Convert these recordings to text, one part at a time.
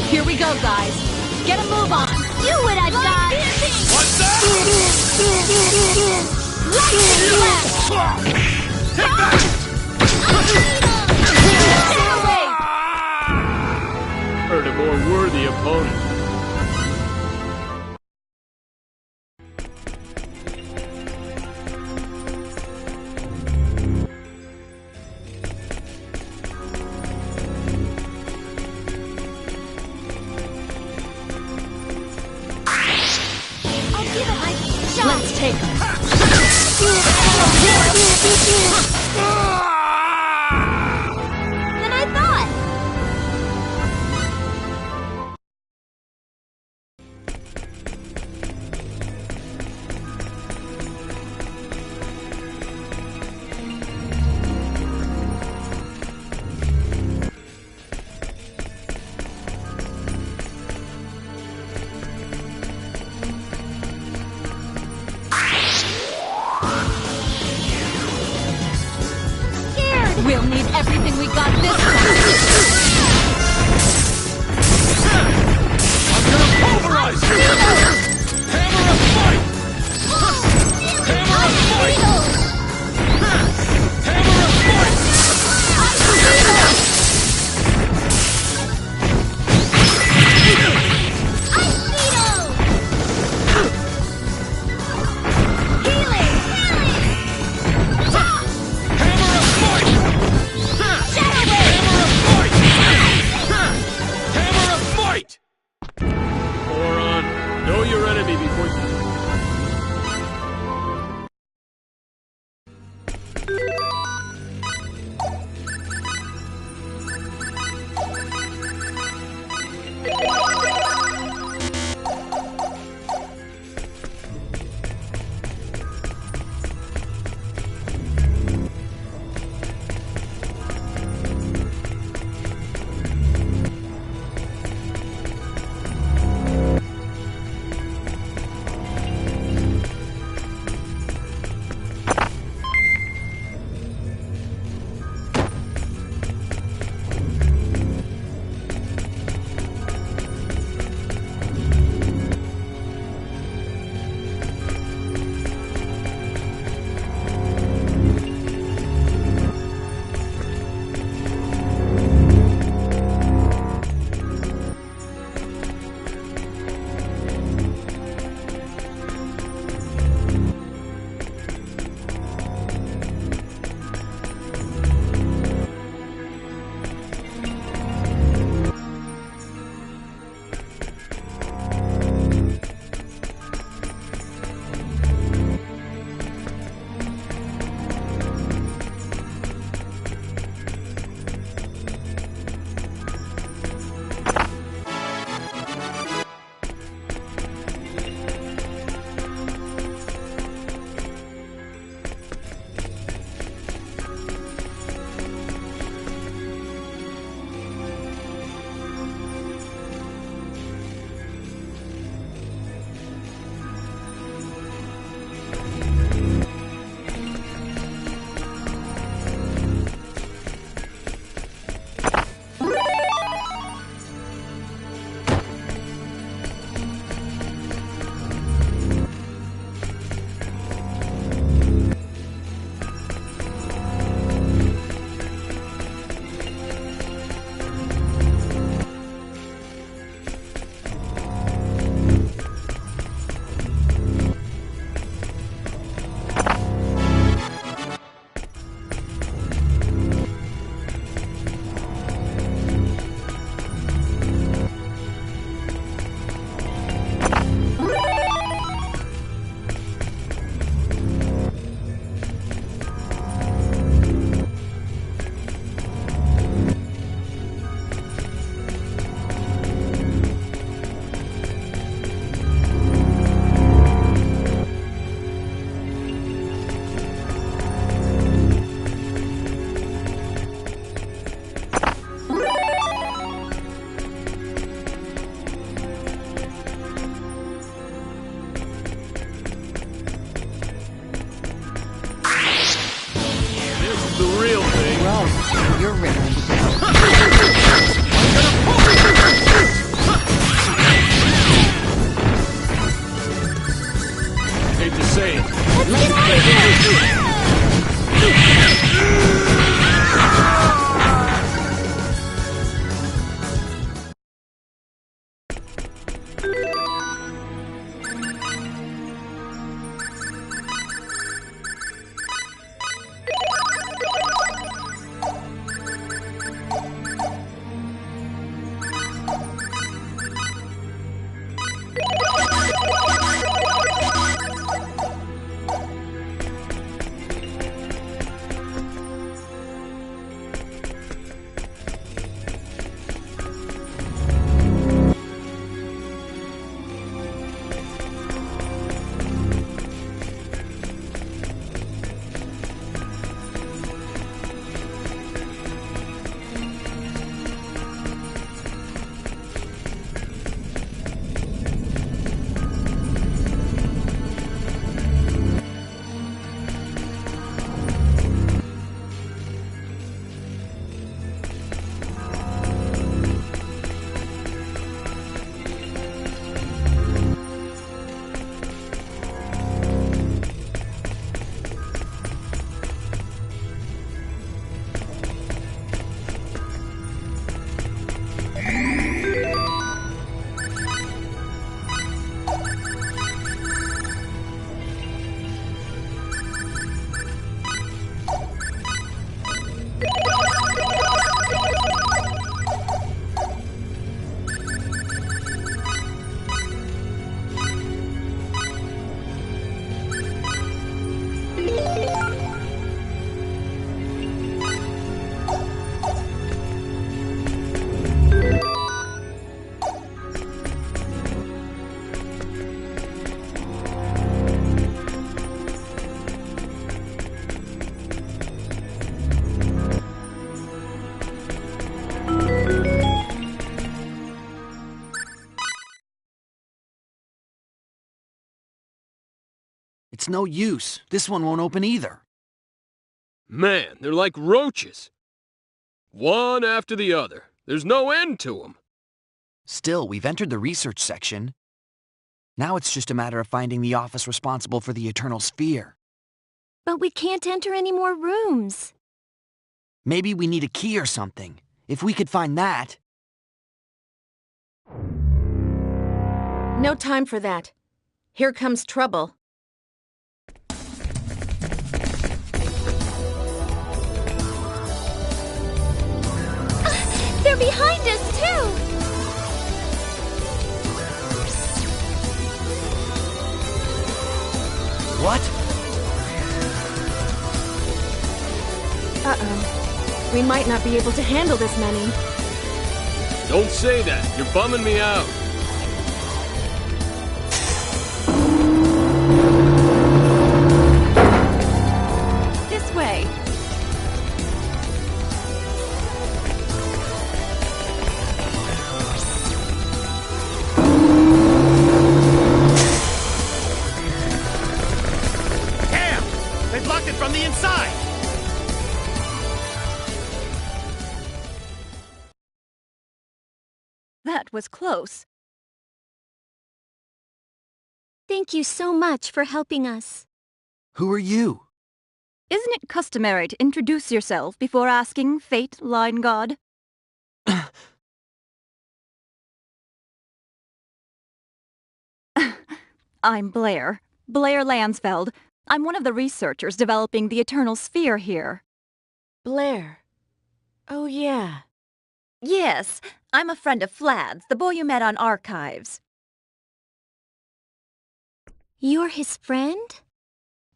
Here we go, guys. Get a move on. Do what I've got. What's that? Lightning blast. Take that! Heard a more worthy opponent. Let's take him. Than I thought. We'll need everything we got this time. I'm gonna pulverize you! Hammer of fight! Hammer of fight! Hammer of fight! Hammer of fight! It's no use. This one won't open either. Man, they're like roaches. One after the other. There's no end to them. Still, we've entered the research section. Now it's just a matter of finding the office responsible for the Eternal Sphere. But we can't enter any more rooms. Maybe we need a key or something. If we could find that... No time for that. Here comes trouble. They're behind us, too! What? Uh-oh. We might not be able to handle this many. Don't say that. You're bumming me out. This way. Damn! They've locked it from the inside! That was close. Thank you so much for helping us. Who are you? Isn't it customary to introduce yourself before asking, Fate, Line God? I'm Blair. Blair Lansfeld. I'm one of the researchers developing the Eternal Sphere here. Blair. Oh, yeah. Yes, I'm a friend of Flad's, the boy you met on Archives. You're his friend?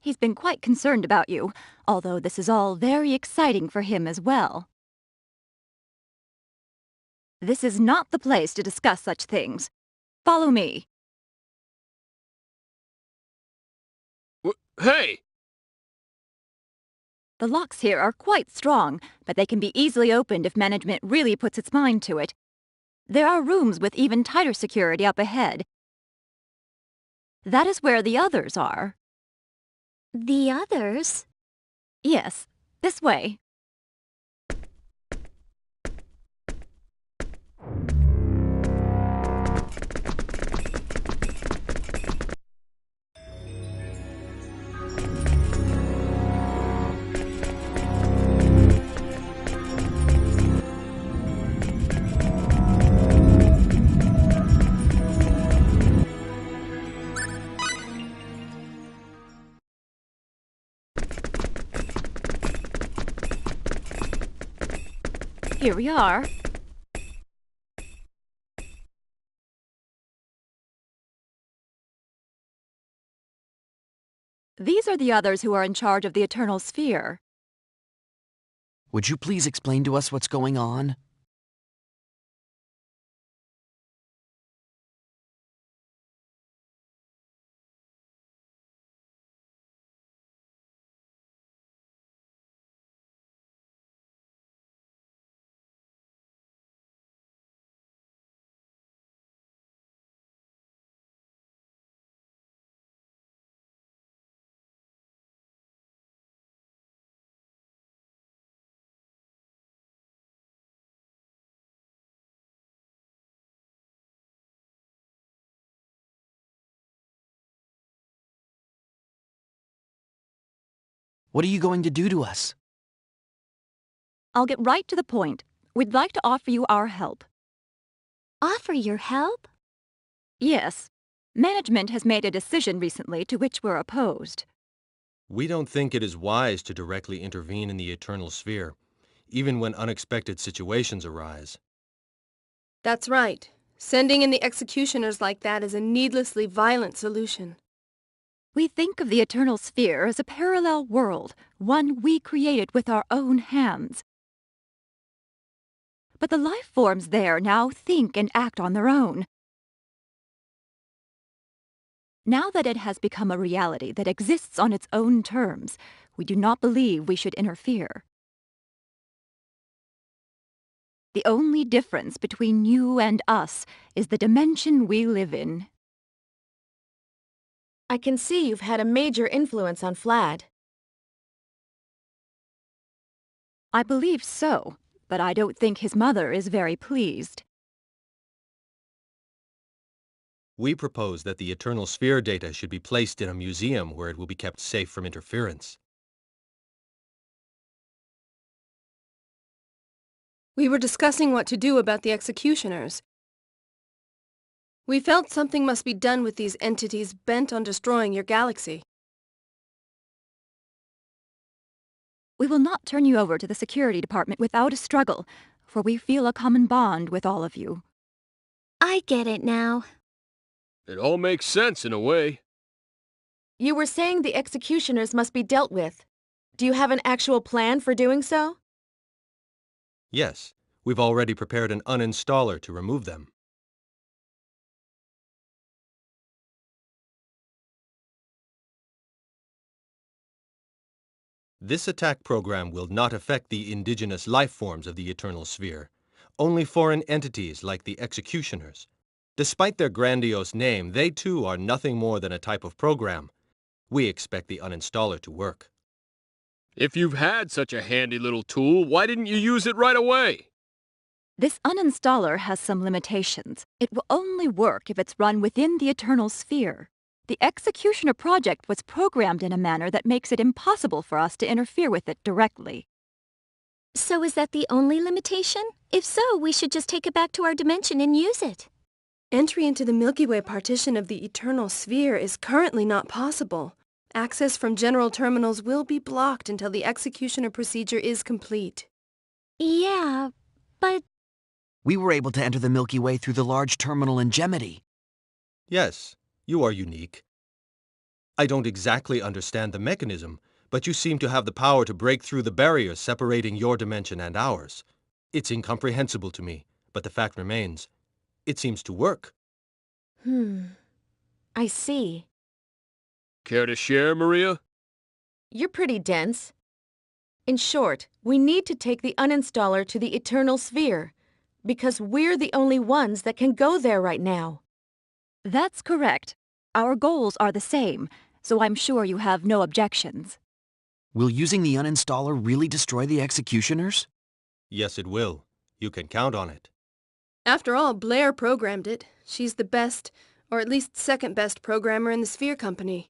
He's been quite concerned about you, although this is all very exciting for him as well. This is not the place to discuss such things. Follow me. Hey! The locks here are quite strong, but they can be easily opened if management really puts its mind to it. There are rooms with even tighter security up ahead. That is where the others are. The others? Yes, this way. Here we are. These are the others who are in charge of the Eternal Sphere. Would you please explain to us what's going on? What are you going to do to us? I'll get right to the point. We'd like to offer you our help. Offer your help? Yes. Management has made a decision recently to which we're opposed. We don't think it is wise to directly intervene in the Eternal Sphere, even when unexpected situations arise. That's right. Sending in the executioners like that is a needlessly violent solution. We think of the Eternal Sphere as a parallel world, one we created with our own hands. But the life forms there now think and act on their own. Now that it has become a reality that exists on its own terms, we do not believe we should interfere. The only difference between you and us is the dimension we live in. I can see you've had a major influence on Vlad. I believe so, but I don't think his mother is very pleased. We propose that the Eternal Sphere data should be placed in a museum where it will be kept safe from interference. We were discussing what to do about the executioners. We felt something must be done with these entities bent on destroying your galaxy. We will not turn you over to the security department without a struggle, for we feel a common bond with all of you. I get it now. It all makes sense in a way. You were saying the executioners must be dealt with. Do you have an actual plan for doing so? Yes, we've already prepared an uninstaller to remove them. This attack program will not affect the indigenous life forms of the Eternal Sphere, only foreign entities like the executioners. Despite their grandiose name, they too are nothing more than a type of program. We expect the uninstaller to work. If you've had such a handy little tool, why didn't you use it right away? This uninstaller has some limitations. It will only work if it's run within the Eternal Sphere. The Executioner project was programmed in a manner that makes it impossible for us to interfere with it directly. So is that the only limitation? If so, we should just take it back to our dimension and use it. Entry into the Milky Way partition of the Eternal Sphere is currently not possible. Access from general terminals will be blocked until the executioner procedure is complete. Yeah, but... We were able to enter the Milky Way through the large terminal in Gemini. Yes, you are unique. I don't exactly understand the mechanism, but you seem to have the power to break through the barriers separating your dimension and ours. It's incomprehensible to me, but the fact remains. It seems to work. I see. Care to share, Maria? You're pretty dense. In short, we need to take the uninstaller to the Eternal Sphere, because we're the only ones that can go there right now. That's correct. Our goals are the same, so I'm sure you have no objections. Will using the uninstaller really destroy the executioners? Yes, it will. You can count on it. After all, Blair programmed it. She's the best, or at least second best programmer in the Sphere Company.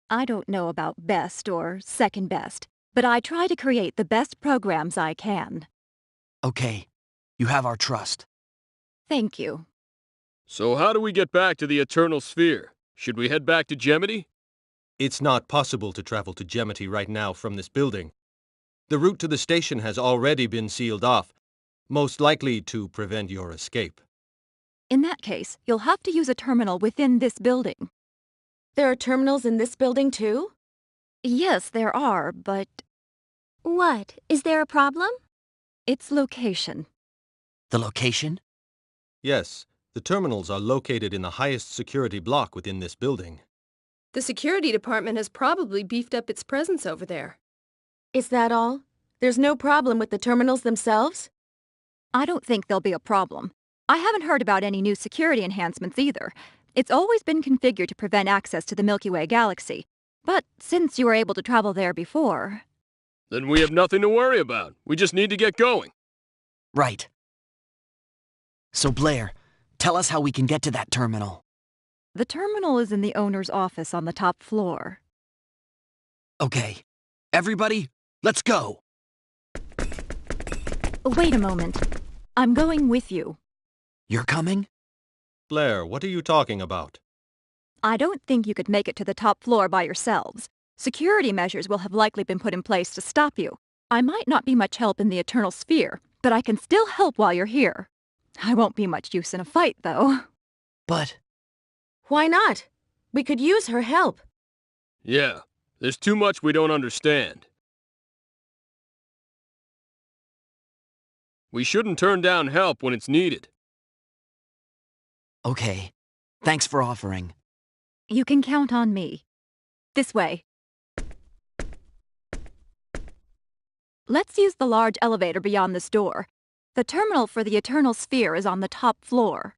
I don't know about best or second best, but I try to create the best programs I can. Okay, you have our trust. Thank you. So how do we get back to the Eternal Sphere? Should we head back to Gemini? It's not possible to travel to Gemini right now from this building. The route to the station has already been sealed off, most likely to prevent your escape. In that case, you'll have to use a terminal within this building. There are terminals in this building too? Yes, there are, but What? Is there a problem? its location. The location? Yes, the terminals are located in the highest security block within this building. The security department has probably beefed up its presence over there. Is that all? There's no problem with the terminals themselves? I don't think there'll be a problem. I haven't heard about any new security enhancements either. It's always been configured to prevent access to the Milky Way galaxy. But since you were able to travel there before... Then we have nothing to worry about. We just need to get going. Right. So Blair, tell us how we can get to that terminal. The terminal is in the owner's office on the top floor. Okay. Everybody, let's go! Wait a moment. I'm going with you. You're coming? Blair, what are you talking about? I don't think you could make it to the top floor by yourselves. Security measures will have likely been put in place to stop you. I might not be much help in the Eternal Sphere, but I can still help while you're here. I won't be much use in a fight, though. But... Why not? We could use her help. Yeah, there's too much we don't understand. We shouldn't turn down help when it's needed. Okay. Thanks for offering. You can count on me. This way. Let's use the large elevator beyond this door. The terminal for the Eternal Sphere is on the top floor.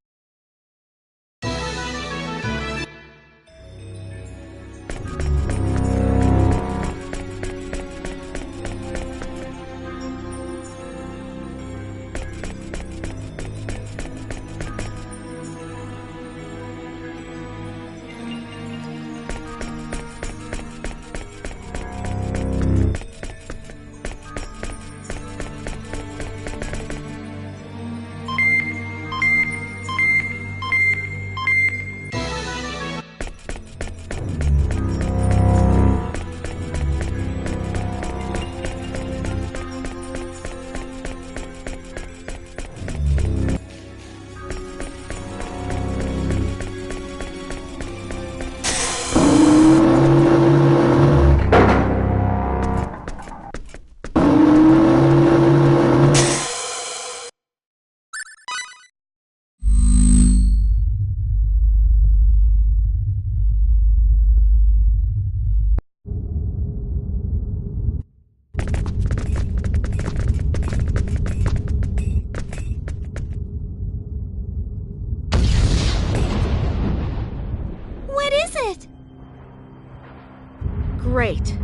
Great.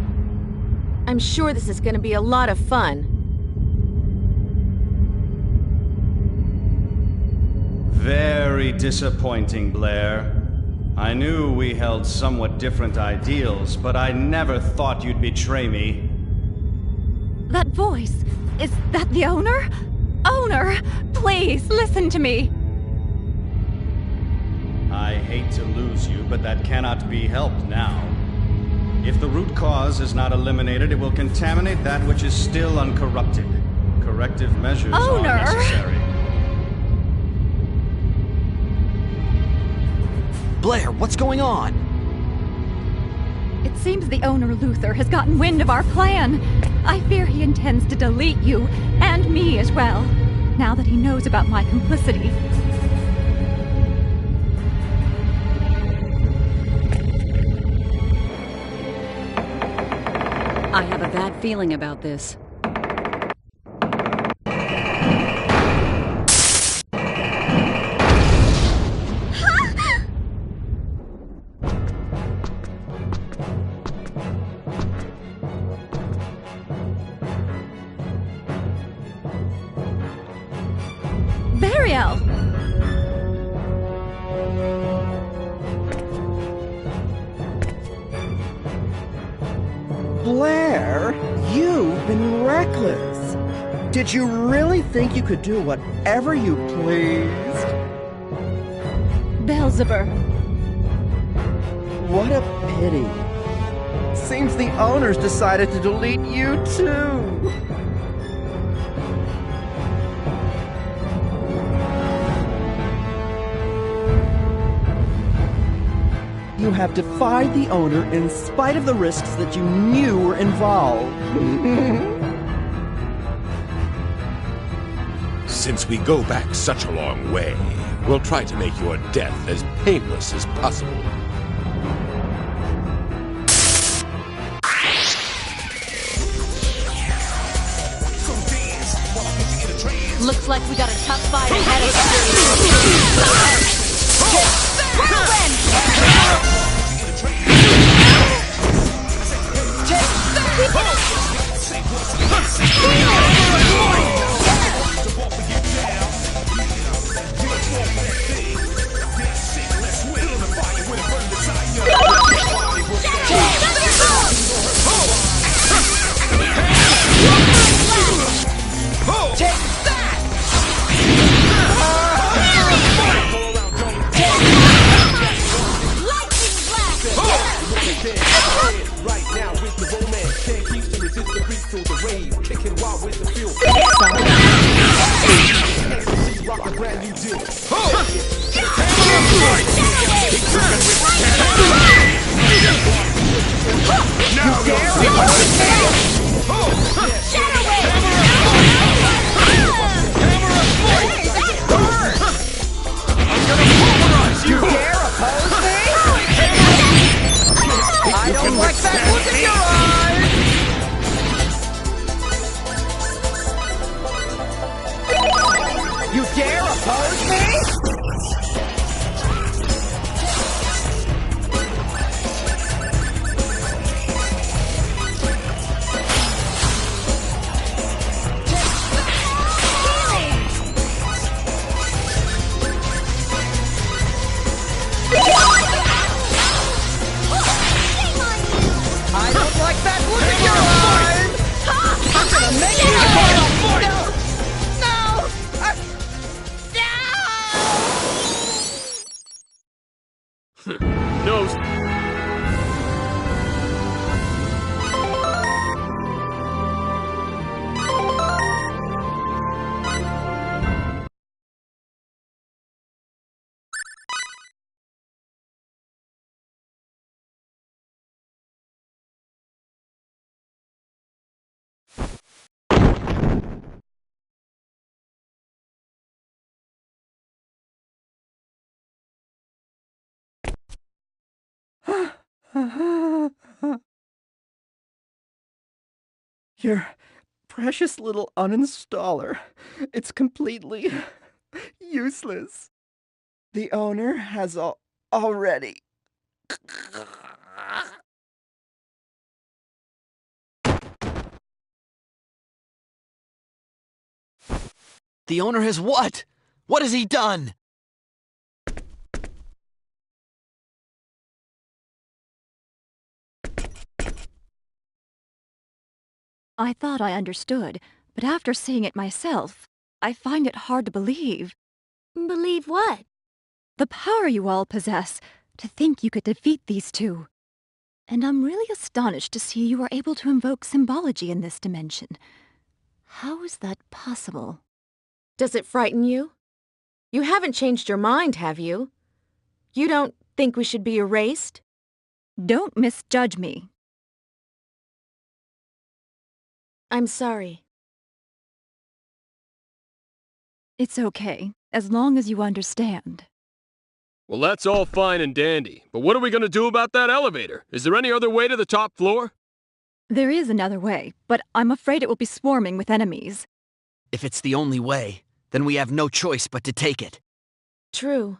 I'm sure this is going to be a lot of fun. Very disappointing, Blair. I knew we held somewhat different ideals, but I never thought you'd betray me. That voice, is that the owner? Owner, please listen to me. I hate to lose you, but that cannot be helped now. If the root cause is not eliminated, it will contaminate that which is still uncorrupted. Corrective measures are necessary. Blair, what's going on? It seems the owner Luther has gotten wind of our plan. I fear he intends to delete you, and me as well, now that he knows about my complicity. I have a bad feeling about this. Burial! Blair, you've been reckless. Did you really think you could do whatever you pleased? Beelzebub. What a pity. Seems the owners decided to delete you too. You have defied the owner in spite of the risks that you knew were involved. Since we go back such a long way, we'll try to make your death as painless as possible. Looks like we got a tough fight ahead of us. Your precious little uninstaller. It's completely useless. The owner has already The owner has what? What has he done? I thought I understood, but after seeing it myself, I find it hard to believe. Believe what? The power you all possess, to think you could defeat these two. And I'm really astonished to see you are able to invoke symbology in this dimension. How is that possible? Does it frighten you? You haven't changed your mind, have you? You don't think we should be erased? Don't misjudge me. I'm sorry. It's okay, as long as you understand. Well, that's all fine and dandy, but what are we gonna do about that elevator? Is there any other way to the top floor? There is another way, but I'm afraid it will be swarming with enemies. If it's the only way, then we have no choice but to take it. True.